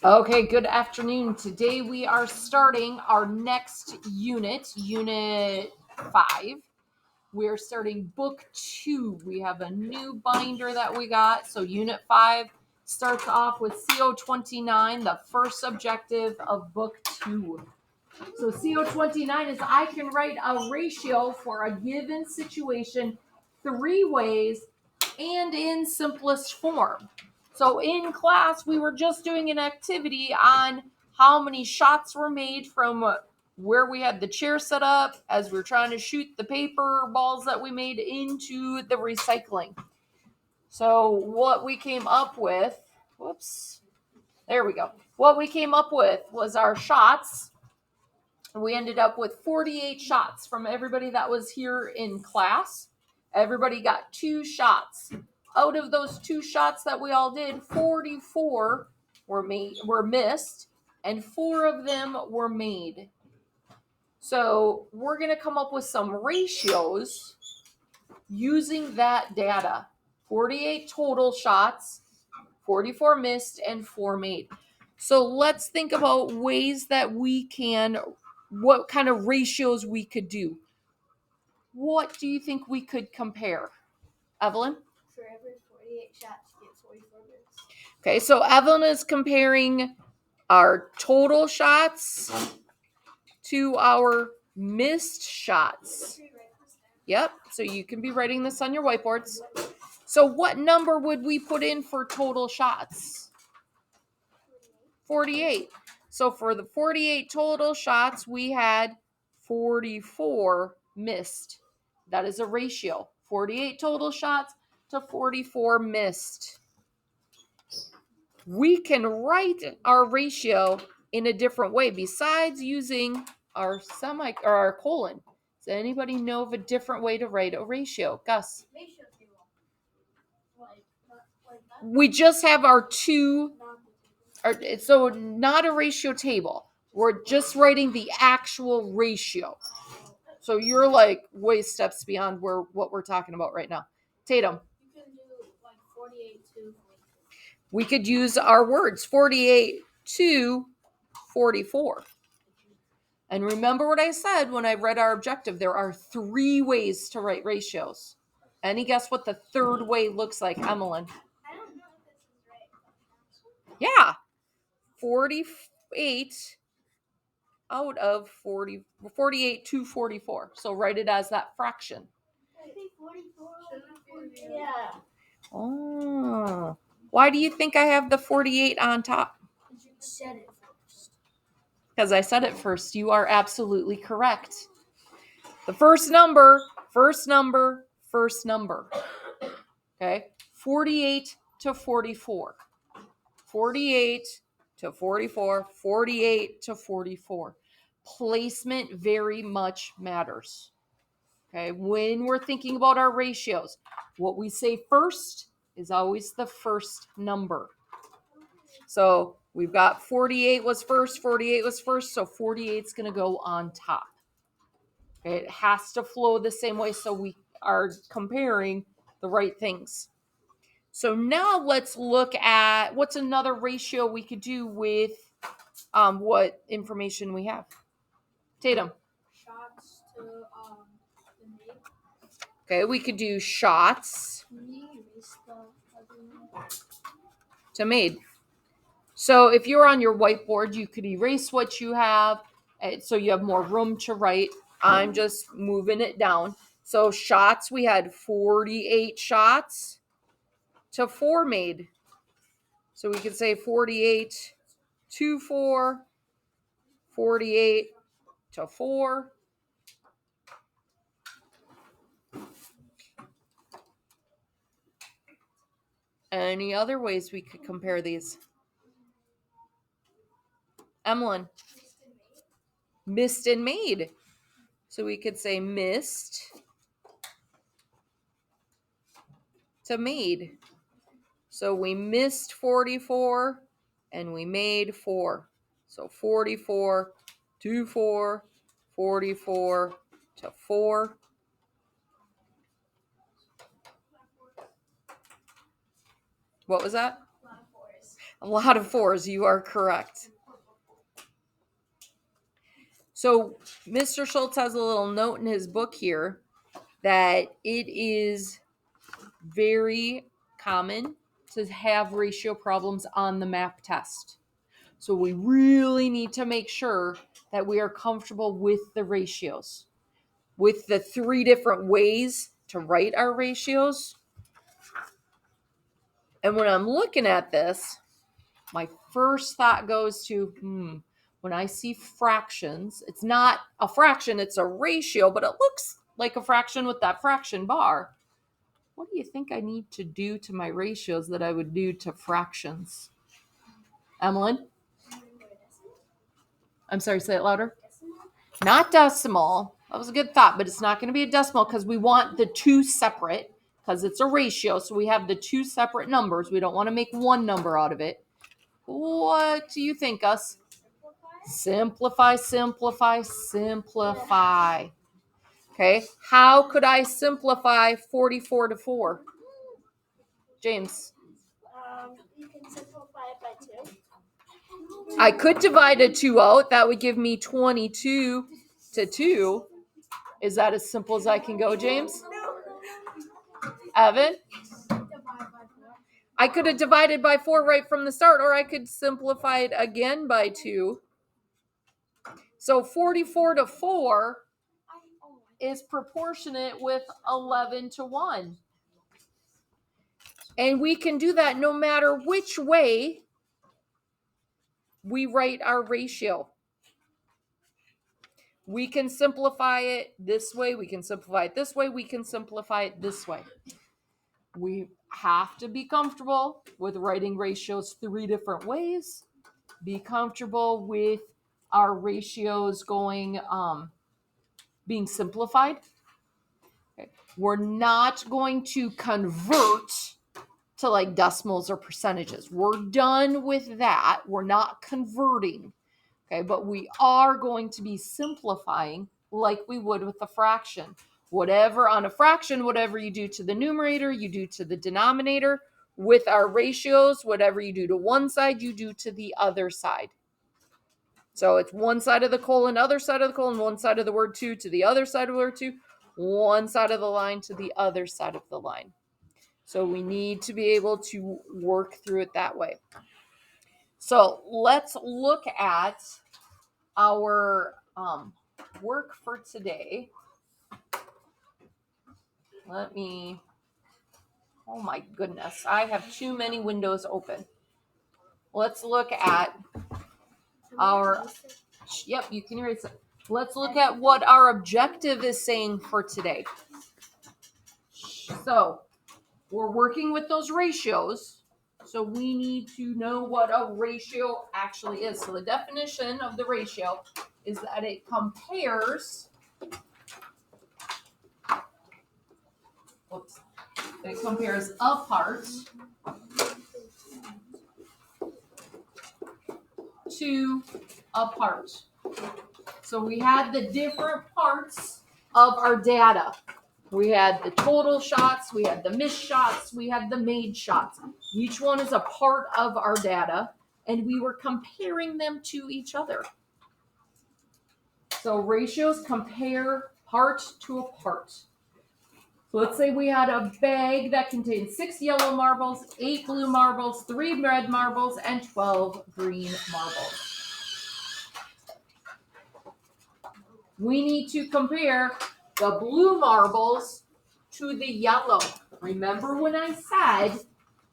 Okay, good afternoon. Today we are starting our next unit, Unit 5. We're starting Book 2. We have a new binder that we got. So Unit 5 starts off with CO29, the first objective of Book 2. So CO29 is I can write a ratio for a given situation 3 ways and in simplest form. So in class, we were just doing an activity on how many shots were made from where we had the chair set up as we were trying to shoot the paper balls that we made into the recycling. So what we came up with, there we go. What we came up with was our shots. We ended up with 48 shots from everybody that was here in class. Everybody got 2 shots. Out of those 2 shots that we all did, 44 were missed, and 4 of them were made. So we're going to come up with some ratios using that data. 48 total shots, 44 missed, and 4 made. So let's think about ways that we can, what kind of ratios we could do. What do you think we could compare? Evelyn? For every 48 shots, you get 44 missed. Okay, so Evelyn is comparing our total shots to our missed shots. Yep, so you can be writing this on your whiteboards. So what number would we put in for total shots? 48. So for the 48 total shots, we had 44 missed. That is a ratio. 48 total shots to 44 missed. We can write our ratio in a different way besides using our our colon. Does anybody know of a different way to write a ratio? Gus? Ratio table. Like that? We just have our 2. So not a ratio table. We're just writing the actual ratio. So you're like way steps beyond what we're talking about right now. Tatum. You can do like 48 to 44. We could use our words, 48 to 44. And remember what I said when I read our objective. There are 3 ways to write ratios. Any guess what the third way looks like, Emmeline? I don't know if this is right. Yeah. 48 out of 48 to 44. So write it as that fraction. I think 44. Yeah. Oh. Why do you think I have the 48 on top? You said it first. Because I said it first. You are absolutely correct. The first number. Okay? 48 to 44. 48 to 44. 48 to 44. Placement very much matters. Okay? When we're thinking about our ratios, what we say first is always the first number. So we've got 48 was first, so 48 is going to go on top. Okay? It has to flow the same way so we are comparing the right things. So now let's look at what's another ratio we could do with what information we have. Tatum. Shots to the made. Okay, we could do shots to made. So if you're on your whiteboard, you could erase what you have so you have more room to write. I'm just moving it down. So shots, we had 48 shots to 4 made. So we could say 48 to 4, 48 to 4. Any other ways we could compare these? Emmeline. Missed and made. So we could say missed to made. So we missed 44 and we made 4. So 44 to 4, 44 to 4. What was that? A lot of 4s. You are correct. So Mr. Schultz has a little note in his book here that it is very common to have ratio problems on the map test. So we really need to make sure that we are comfortable with the ratios, with the 3 different ways to write our ratios. And when I'm looking at this, my first thought goes to, when I see fractions, it's not a fraction, it's a ratio, but it looks like a fraction with that fraction bar. What do you think I need to do to my ratios that I would do to fractions? Emmeline? I'm sorry, say it louder. Not decimal. That was a good thought, but it's not going to be a decimal because we want the 2 separate because it's a ratio. So we have the 2 separate numbers. We don't want to make one number out of it. What do you think, Gus? Simplify, simplify, simplify. Okay, how could I simplify 44 to 4? James? You can simplify it by 2. I could divide a 2 out. That would give me 22 to 2. Is that as simple as I can go, James? Evan? I could have divided by 4 right from the start, or I could simplify it again by 2. So 44 to 4 is proportionate with 11 to 1. And we can do that no matter which way we write our ratio. We can simplify it this way, we can simplify it this way, we can simplify it this way. We have to be comfortable with writing ratios 3 different ways. Be comfortable with our ratios going, being simplified. Okay. We're not going to convert to like decimals or percentages. We're done with that. We're not converting. Okay, but we are going to be simplifying like we would with a fraction. Whatever on a fraction, whatever you do to the numerator, you do to the denominator. With our ratios, whatever you do to one side, you do to the other side. So it's one side of the colon, other side of the colon, one side of the word 2 to the other side of the word 2, one side of the line to the other side of the line. So we need to be able to work through it that way. So let's look at our work for today. Oh my goodness, I have too many windows open. Let's look at yep, you can erase it. Let's look at what our objective is saying for today. So we're working with those ratios. So we need to know what a ratio actually is. So the definition of the ratio is that it compares a part to a part. So we had the different parts of our data. We had the total shots, we had the missed shots, we had the made shots. Each one is a part of our data, and we were comparing them to each other. So ratios compare part to a part. So let's say we had a bag that contained 6 yellow marbles, 8 blue marbles, 3 red marbles, and 12 green marbles. We need to compare the blue marbles to the yellow. Remember when I said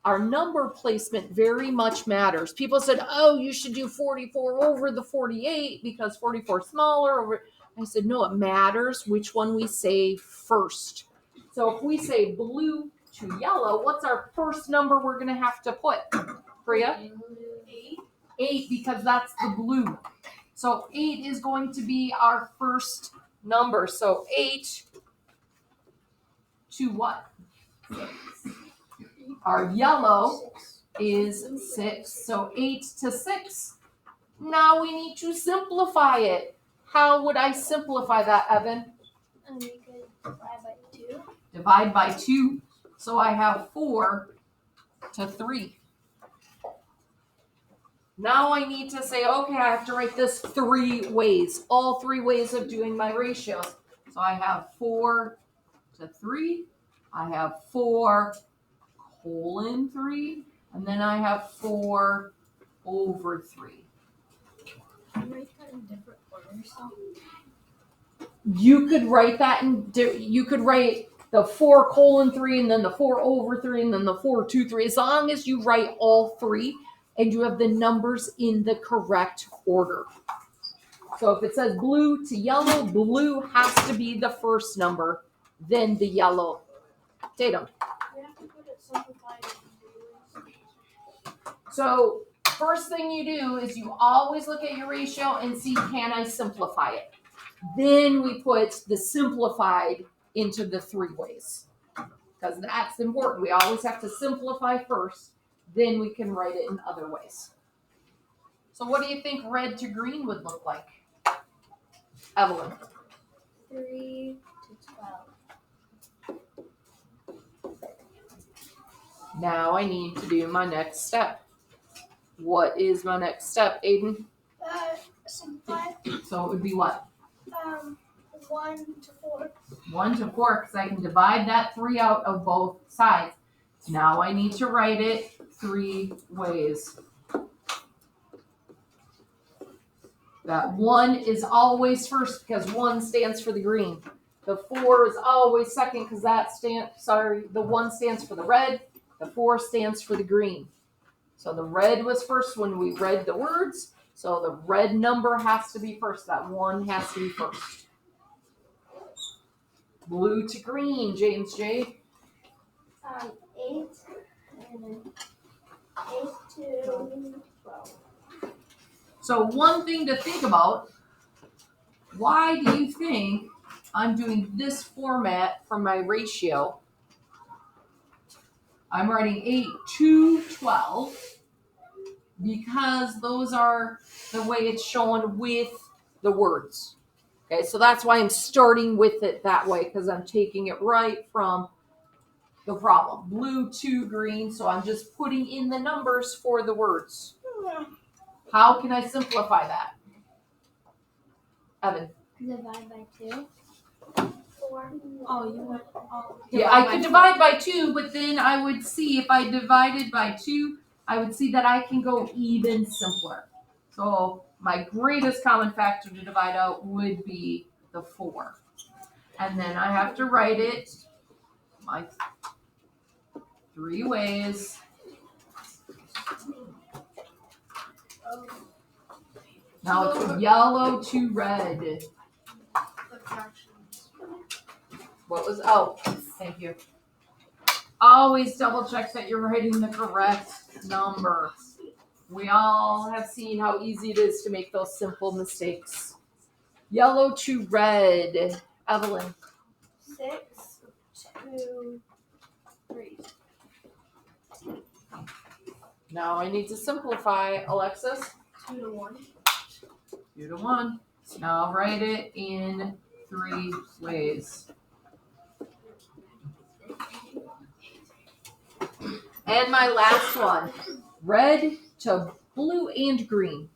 our number placement very much matters. People said, oh, you should do 44 over the 48 because 44 is smaller. I said, no, it matters which one we say first. So if we say blue to yellow, what's our first number we're going to have to put? Priya? 8 because that's the blue. So 8 is going to be our first number. So 8 to what? 6. Our yellow is 6. So 8 to 6. Now we need to simplify it. How would I simplify that, Evan? You could divide by 2. Divide by 2. So I have 4 to 3. Now I need to say, okay, I have to write this 3 ways, all 3 ways of doing my ratios. So I have 4 to 3, I have 4 colon 3, and then I have 4 over 3. Can you write that in different orders? You could write that you could write the 4 colon 3 and then the 4 over 3 and then the 4 2 3, as long as you write all 3 and you have the numbers in the correct order. So if it says blue to yellow, blue has to be the first number, then the yellow. Tatum. We have to put it simplified in 3 ways. So first thing you do is you always look at your ratio and see, can I simplify it? Then we put the simplified into the 3 ways, because that's important. We always have to simplify first, then we can write it in other ways. So what do you think red to green would look like? Evelyn. 3 to 12. Now I need to do my next step. What is my next step, Aiden? Simplify. So it would be what? 1 to 4. 1 to 4, because I can divide that 3 out of both sides. Now I need to write it 3 ways. That 1 is always first because 1 stands for the green. The 4 is always second because the 1 stands for the red. The 4 stands for the green. So the red was first when we read the words. So the red number has to be first. That 1 has to be first. Blue to green, James J. 8 and then 8 to 12. So one thing to think about, why do you think I'm doing this format for my ratio? I'm writing 8 to 12 because those are the way it's shown with the words. Okay, so that's why I'm starting with it that way, because I'm taking it right from the problem. Blue to green, so I'm just putting in the numbers for the words. How can I simplify that? Evan. Divide by 2. 4. Oh, you want Yeah, I could divide by 2, but then I would see if I divided by 2, I would see that I can go even simpler. So my greatest common factor to divide out would be the 4. And then I have to write it my 3 ways. Now it's yellow to red. What was, thank you. Always double check that you're writing the correct number. We all have seen how easy it is to make those simple mistakes. Yellow to red. Evelyn. 6 to 3. Now I need to simplify. Alexis. 2 to 1. 2 to 1. Now I'll write it in 3 ways. And my last one, red to blue and green.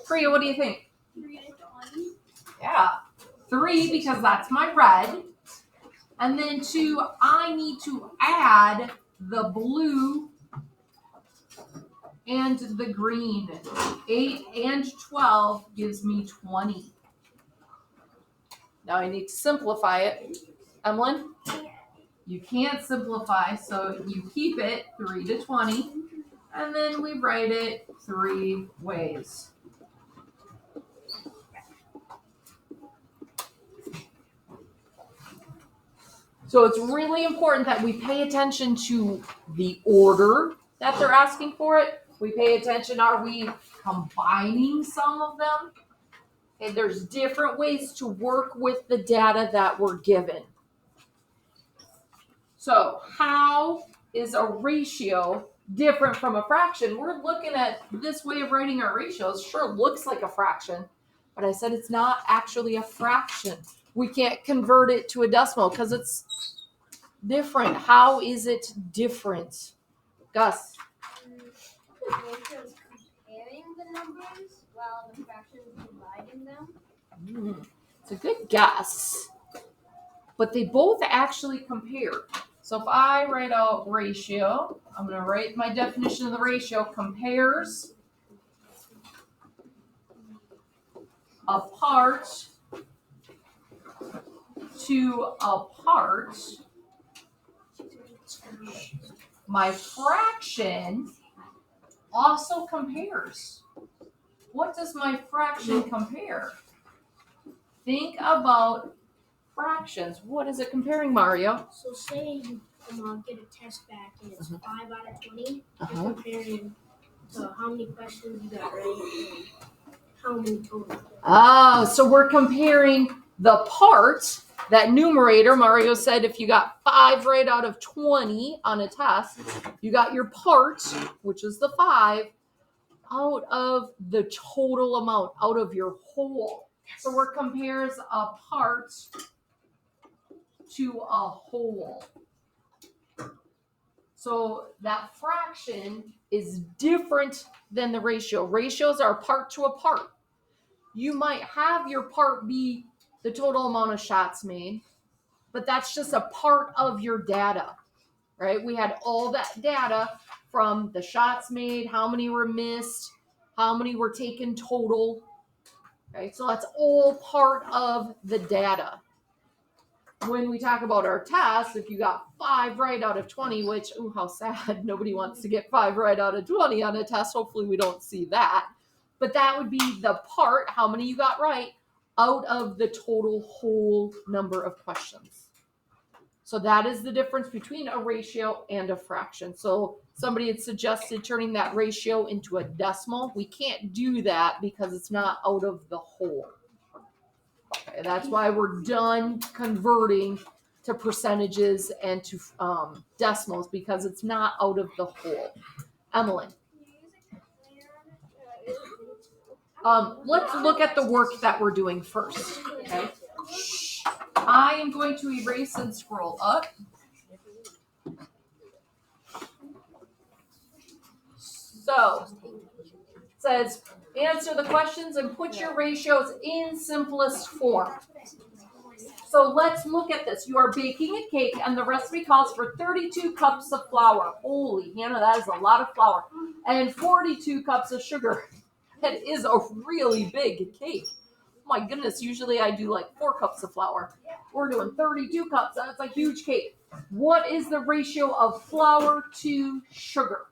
Priya, what do you think? 3 to 20. Yeah, 3 because that's my red. And then 2, I need to add the blue and the green. 8 and 12 gives me 20. Now I need to simplify it. Emlyn? You can't simplify, so you keep it 3 to 20, and then we write it 3 ways. So it's really important that we pay attention to the order that they're asking for it. We pay attention, are we combining some of them? And there's different ways to work with the data that we're given. So how is a ratio different from a fraction? We're looking at this way of writing our ratios. Sure looks like a fraction, but I said it's not actually a fraction. We can't convert it to a decimal because it's different. How is it different? Gus. Ratios comparing the numbers while the fractions dividing them. It's a good guess. But they both actually compare. So if I write out ratio, I'm going to write my definition of the ratio. Compares a part to a part. My fraction also compares. What does my fraction compare? Think about fractions. What is it comparing, Mario? So say you get a test back and it's 5 out of 20. You're comparing to how many questions you got right and how many total. Oh, so we're comparing the part, that numerator. Mario said if you got 5 right out of 20 on a test, you got your part, which is the 5, out of the total amount, out of your whole. So we're compares a part to a whole. So that fraction is different than the ratio. Ratios are part to a part. You might have your part be the total amount of shots made, but that's just a part of your data, right? We had all that data from the shots made, how many were missed, how many were taken total, right? So that's all part of the data. When we talk about our test, if you got 5 right out of 20, which, ooh, how sad, nobody wants to get 5 right out of 20 on a test. Hopefully we don't see that. But that would be the part, how many you got right, out of the total whole number of questions. So that is the difference between a ratio and a fraction. So somebody had suggested turning that ratio into a decimal. We can't do that because it's not out of the whole. Okay, that's why we're done converting to percentages and to decimals, because it's not out of the whole. Emily. Let's look at the work that we're doing first. Okay. I am going to erase and scroll up. So it says answer the questions and put your ratios in simplest form. So let's look at this. You are baking a cake and the recipe calls for 32 cups of flour. Holy Hannah, that is a lot of flour. And 42 cups of sugar. That is a really big cake. My goodness, usually I do like 4 cups of flour. We're doing 32 cups. That's a huge cake. What is the ratio of flour to sugar?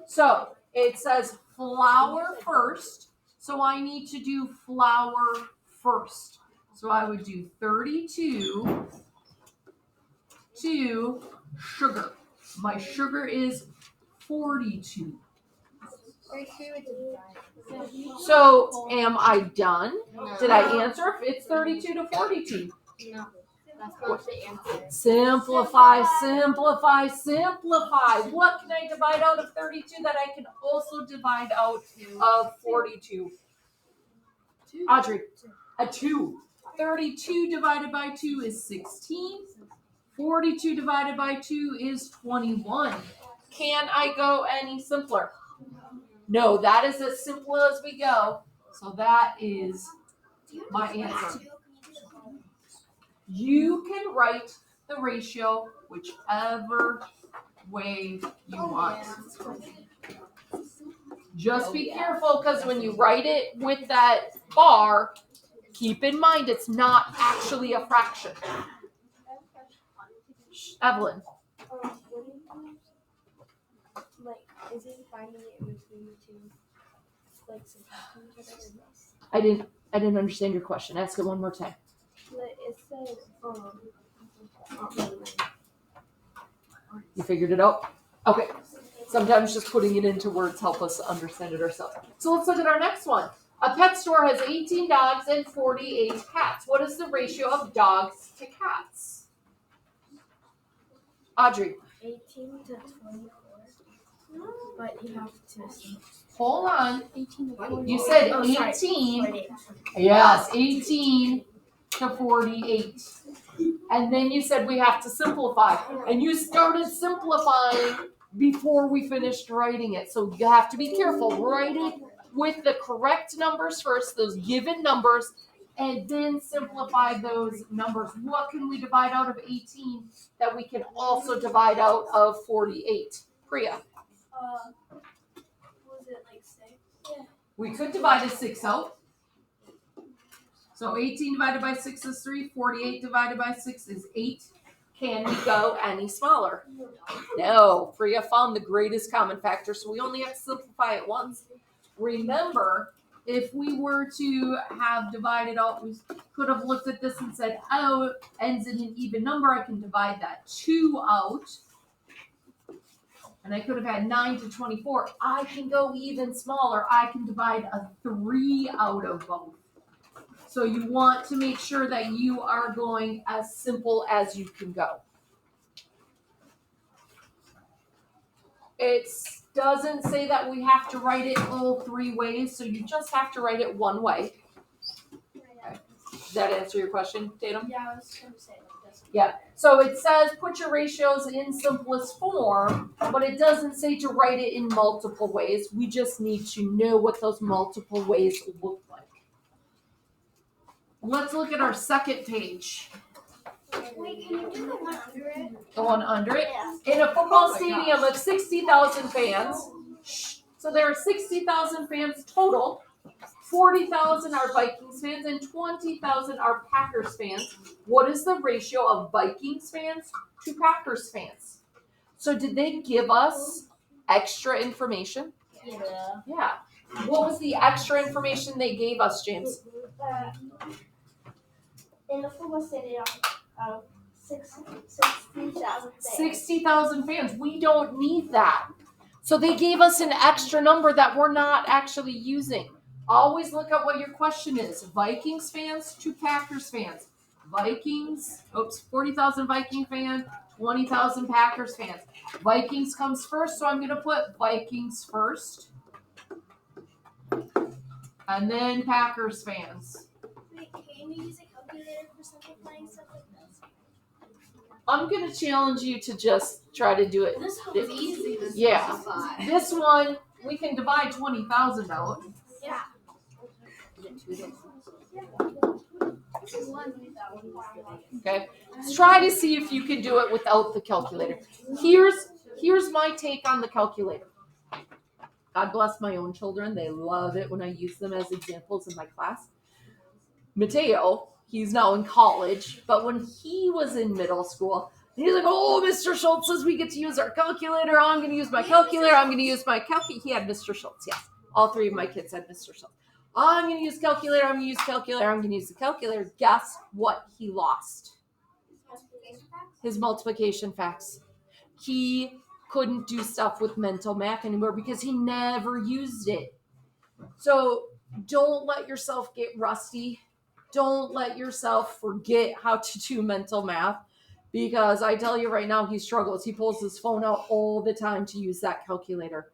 So it says flour first. So I need to do flour first. So I would do 32 to sugar. My sugar is 42. So am I done? Did I answer if it's 32 to 42? No. That's not the answer. Simplify, simplify, simplify. What can I divide out of 32 that I can also divide out of 42? Audrey, a 2. 32 divided by 2 is 16. 42 divided by 2 is 21. Can I go any simpler? No, that is as simple as we go. So that is my answer. You can write the ratio whichever way you want. Just be careful, because when you write it with that bar, keep in mind it's not actually a fraction. Evelyn. Is it finding it between the two, like, subtracting each other? I didn't understand your question. Ask it one more time. It said, You figured it out? Okay. Sometimes just putting it into words help us understand it ourselves. So let's look at our next one. A pet store has 18 dogs and 48 cats. What is the ratio of dogs to cats? Audrey. 18 to 24. But you have to. Hold on. 18 to 48. You said 18. 48. Yes, 18 to 48. And then you said we have to simplify. And you started simplifying before we finished writing it. So you have to be careful. Write it with the correct numbers first, those given numbers, and then simplify those numbers. What can we divide out of 18 that we can also divide out of 48? Priya. Was it like 6? Yeah. We could divide a 6 out. So 18 divided by 6 is 3. 48 divided by 6 is 8. Can we go any smaller? No. Priya found the greatest common factor, so we only have to simplify it once. Remember, if we were to have divided out, we could have looked at this and said, oh, it ends in an even number. I can divide that 2 out. And I could have had 9 to 24. I can go even smaller. I can divide a 3 out of both. So you want to make sure that you are going as simple as you can go. It doesn't say that we have to write it all 3 ways, so you just have to write it one way. Okay. Does that answer your question, Tatum? Yeah, I was going to say that. Yeah. So it says put your ratios in simplest form, but it doesn't say to write it in multiple ways. We just need to know what those multiple ways look like. Let's look at our second page. Wait, can you do the one under it? The one under it? Yeah. In a football stadium of 60,000 fans, so there are 60,000 fans total, 40,000 are Vikings fans and 20,000 are Packers fans. What is the ratio of Vikings fans to Packers fans? So did they give us extra information? Yeah. Yeah. What was the extra information they gave us, James? In the football stadium of 60,000 fans. 60,000 fans. We don't need that. So they gave us an extra number that we're not actually using. Always look at what your question is. Vikings fans to Packers fans. 40,000 Viking fans, 20,000 Packers fans. Vikings comes first, so I'm going to put Vikings first. And then Packers fans. Wait, can you use a calculator for simplifying stuff like this? I'm going to challenge you to just try to do it. This one's easy to simplify. This one, we can divide 20,000 out. Yeah. Okay. Try to see if you can do it without the calculator. Here's my take on the calculator. God bless my own children. They love it when I use them as examples in my class. Mateo, he's now in college, but when he was in middle school, he's like, oh, Mr. Schultz says we get to use our calculator. I'm going to use my calculator. I'm going to use my calculator. He had Mr. Schultz, yes. All 3 of my kids had Mr. Schultz. I'm going to use calculator. I'm going to use calculator. I'm going to use the calculator. Guess what he lost? His multiplication facts. He couldn't do stuff with mental math anymore because he never used it. So don't let yourself get rusty. Don't let yourself forget how to do mental math, because I tell you right now, he struggles. He pulls his phone out all the time to use that calculator.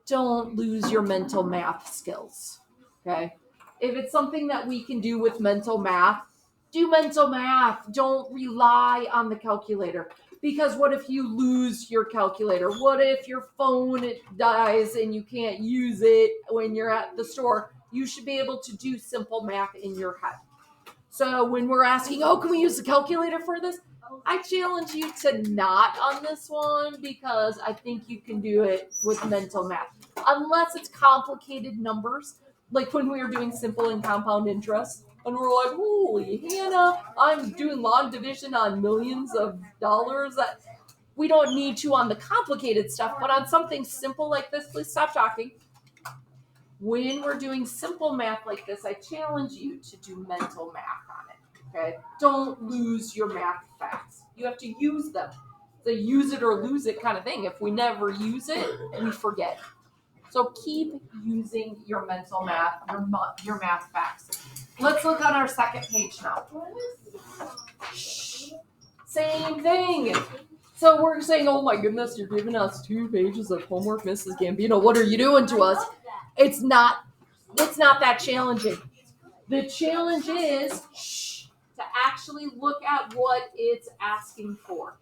Don't lose your mental math skills, okay? If it's something that we can do with mental math, do mental math. Don't rely on the calculator. Because what if you lose your calculator? What if your phone dies and you can't use it when you're at the store? You should be able to do simple math in your head. So when we're asking, can we use the calculator for this? I challenge you to not on this one, because I think you can do it with mental math. Unless it's complicated numbers, like when we were doing simple and compound interest. And we're like, holy Hannah, I'm doing log division on millions of dollars. We don't need to on the complicated stuff, but on something simple like this, please stop talking. When we're doing simple math like this, I challenge you to do mental math on it, okay? Don't lose your math facts. You have to use them. It's a use it or lose it kind of thing. If we never use it, we forget. So keep using your mental math, your math facts. Let's look on our second page now. Same thing. So we're saying, oh my goodness, you're giving us 2 pages of homework, Mrs. Gambino. What are you doing to us? It's not that challenging. The challenge is to actually look at what it's asking for.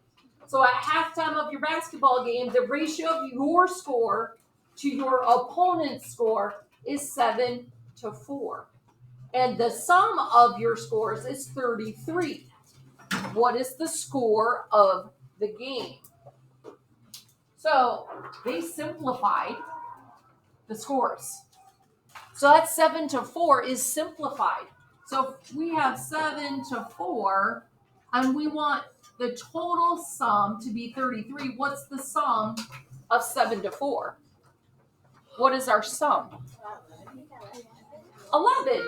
So at halftime of your basketball game, the ratio of your score to your opponent's score is 7-4. And the sum of your scores is 33. What is the score of the game? So they simplified the scores. So that 7-4 is simplified. So if we have 7-4 and we want the total sum to be 33, what's the sum of 7-4? What is our sum? 11.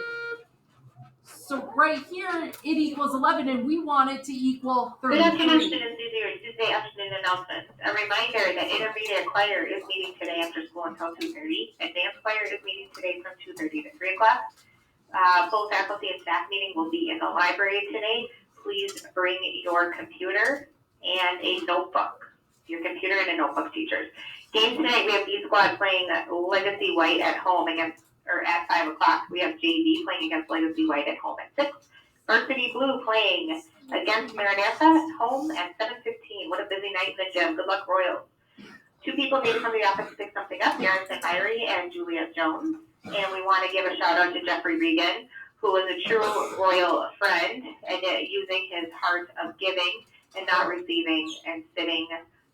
So right here, it equals 11, and we want it to equal 33. Good afternoon, students. These are your Tuesday afternoon announcements. A reminder that intermediate choir is meeting today after school until 2:30. Advanced choir is meeting today from 2:30 to 3 o'clock. Full faculty and staff meeting will be in the library today. Please bring your computer and a notebook. Your computer and a notebook, teachers. Games tonight, we have B Squad playing Legacy White at home at 5 o'clock. We have JV playing against Legacy White at home at 6. Varsity Blue playing against Maranatha at home at 7:15. What a busy night in the gym. Good luck, Royals. 2 people need from the office to pick something up, Darren St. Myrie and Julia Jones. And we want to give a shout out to Jeffrey Regan, who is a true Royal friend and using his heart of giving and not receiving and sitting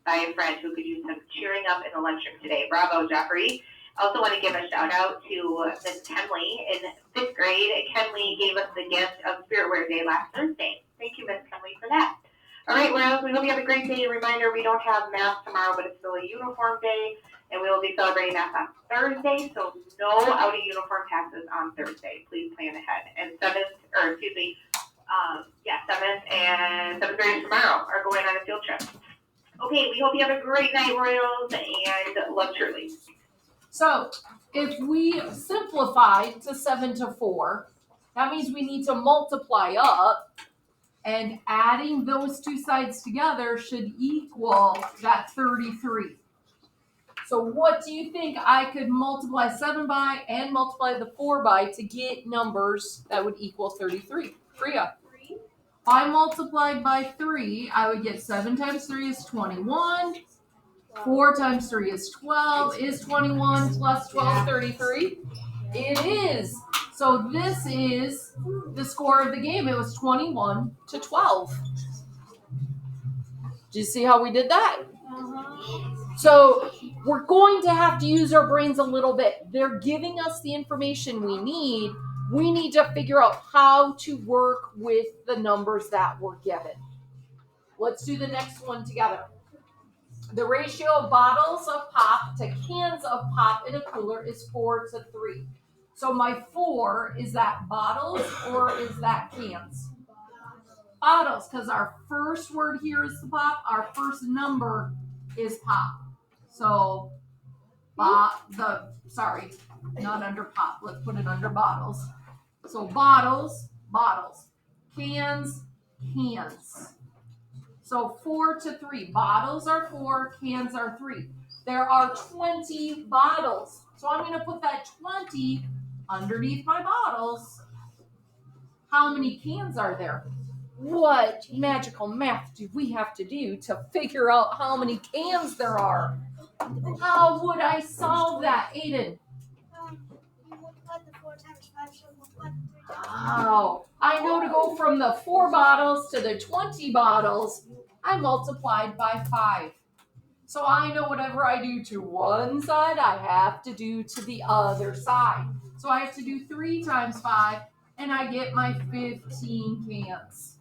by a friend who could use some cheering up in the lunchroom today. Bravo, Jeffrey. I also want to give a shout out to Miss Kenley in 5th grade. Kenley gave us the gift of Spirit Wear Day last Thursday. Thank you, Miss Kenley, for that. All right, Royals, we hope you have a great day. A reminder, we don't have math tomorrow, but it's still a uniform day, and we will be celebrating math on Thursday, so no out of uniform passes on Thursday. Please plan ahead. And 7th and 7th graders tomorrow are going on a field trip. Okay, we hope you have a great night, Royals, and love truly. So if we simplify to 7-4, that means we need to multiply up, and adding those two sides together should equal that 33. So what do you think I could multiply 7 by and multiply the 4 by to get numbers that would equal 33? Priya. If I multiplied by 3, I would get 7 times 3 is 21. 4 times 3 is 12. Is 21 plus 12 33? It is. So this is the score of the game. It was 21-12. Do you see how we did that? So we're going to have to use our brains a little bit. They're giving us the information we need. We need to figure out how to work with the numbers that we're given. Let's do the next one together. The ratio of bottles of pop to cans of pop in a cooler is 4-3. So my 4, is that bottles or is that cans? Bottles, because our first word here is the pop. Our first number is pop. So, not under pop. Let's put it under bottles. So bottles, bottles. Cans, cans. So 4-3. Bottles are 4, cans are 3. There are 20 bottles. So I'm going to put that 20 underneath my bottles. How many cans are there? What magical math do we have to do to figure out how many cans there are? How would I solve that, Aiden? You multiplied the 4 times 5, so multiply the 3 times 5. Oh, I know to go from the 4 bottles to the 20 bottles, I multiplied by 5. So I know whatever I do to one side, I have to do to the other side. So I have to do 3 times 5, and I get my 15 cans.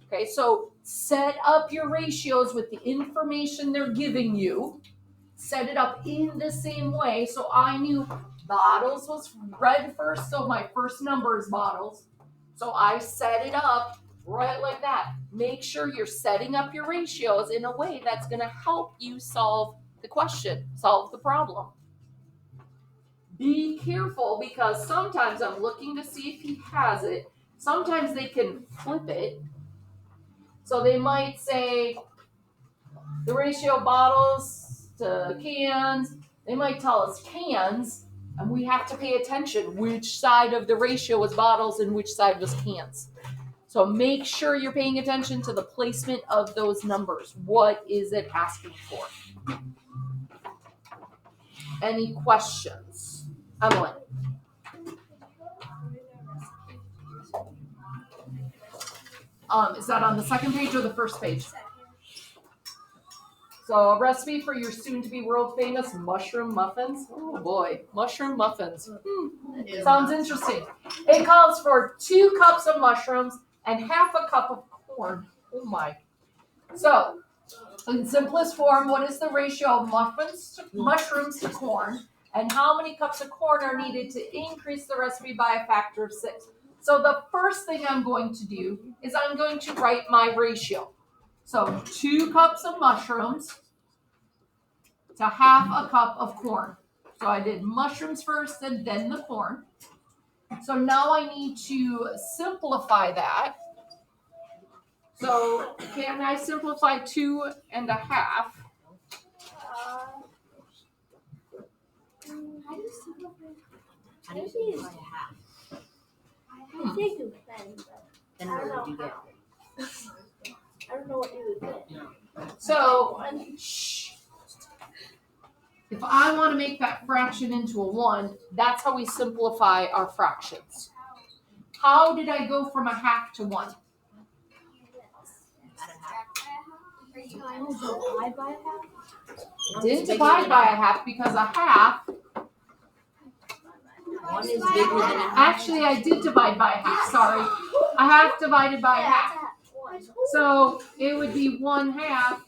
Okay, so set up your ratios with the information they're giving you. Set it up in the same way. So I knew bottles was red first, so my first number is bottles. So I set it up right like that. Make sure you're setting up your ratios in a way that's going to help you solve the question, solve the problem. Be careful, because sometimes I'm looking to see if he has it. Sometimes they can flip it. So they might say the ratio of bottles to cans. They might tell us cans, and we have to pay attention which side of the ratio was bottles and which side was cans. So make sure you're paying attention to the placement of those numbers. What is it asking for? Any questions? Emily? Is that on the second page or the first page? So a recipe for your soon-to-be world-famous mushroom muffins. Oh boy, mushroom muffins. Sounds interesting. It calls for 2 cups of mushrooms and half a cup of corn. Oh my. So, in simplest form, what is the ratio of mushrooms to corn? And how many cups of corn are needed to increase the recipe by a factor of 6? So the first thing I'm going to do is I'm going to write my ratio. So 2 cups of mushrooms to half a cup of corn. So I did mushrooms first and then the corn. So now I need to simplify that. So can I simplify 2 and a half? I think you can, but Then I what don't would you know get? how. I don't know what you would get. So, if I want to make that fraction into a 1, that's how we simplify our fractions. How did I go from a half to 1? Divide by half? I didn't divide by a half because a half, One is bigger than a half. actually I did divide by a half, sorry. A half divided by a half. So it would be 1/2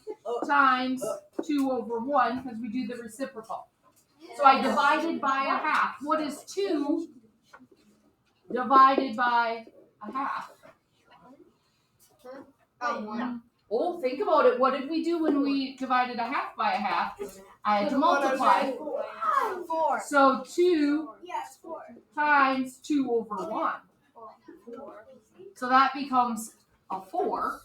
times 2 over 1 because we do the reciprocal. So I divided by a half. What is 2 divided by a half? Oh, think about it. What did we do when we divided a half by a half? I had to multiply. 4. So 2 Yes, 4. times 2 over 1. So that becomes a 4.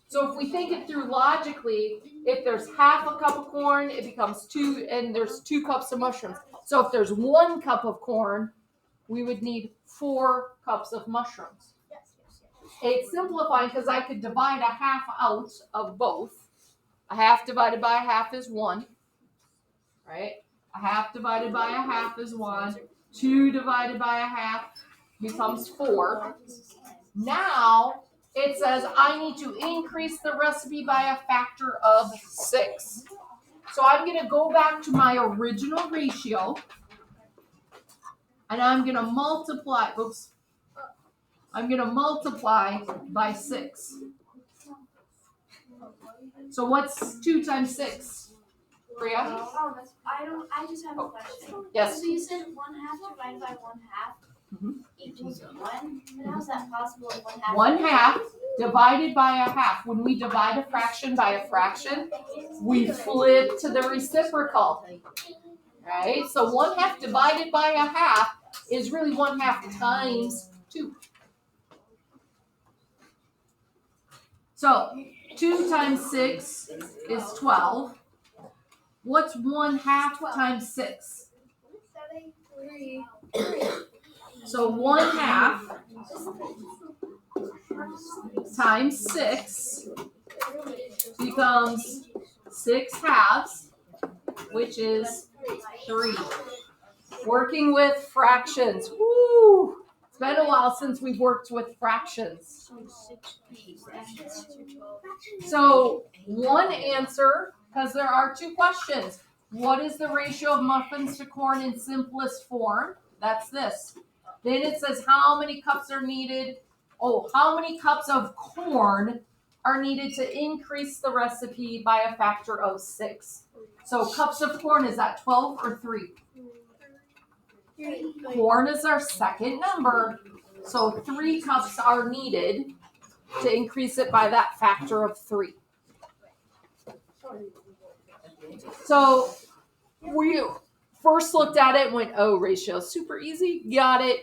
So if we think it through logically, if there's half a cup of corn, it becomes 2, and there's 2 cups of mushrooms. So if there's 1 cup of corn, we would need 4 cups of mushrooms. It's simplifying because I could divide a half out of both. A half divided by a half is 1, right? A half divided by a half is 1. 2 divided by a half becomes 4. Now, it says I need to increase the recipe by a factor of 6. So I'm going to go back to my original ratio, and I'm going to multiply, I'm going to multiply by 6. So what's 2 times 6? Priya? I just have a question. Yes. So you said 1/2 divided by 1/2 equals 1? And how is that possible if 1/2? 1/2 divided by a half. When we divide a fraction by a fraction, we flip to the reciprocal. Right? So 1/2 divided by a half is really 1/2 times 2. So 2 times 6 is 12. What's 1/2 times 6? 3. So 1/2 times 6 becomes 6 halves, which is 3. Working with fractions. Woo! It's been a while since we've worked with fractions. So one answer, because there are 2 questions. What is the ratio of muffins to corn in simplest form? That's this. Then it says how many cups are needed. Oh, how many cups of corn are needed to increase the recipe by a factor of 6? So cups of corn, is that 12 or 3? Corn is our second number. So 3 cups are needed to increase it by that factor of 3. So we first looked at it and went, oh, ratio, super easy. Got it.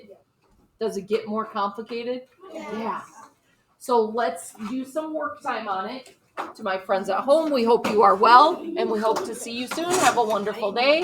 Does it get more complicated? Yeah. So let's do some work time on it. To my friends at home, we hope you are well, and we hope to see you soon. Have a wonderful day.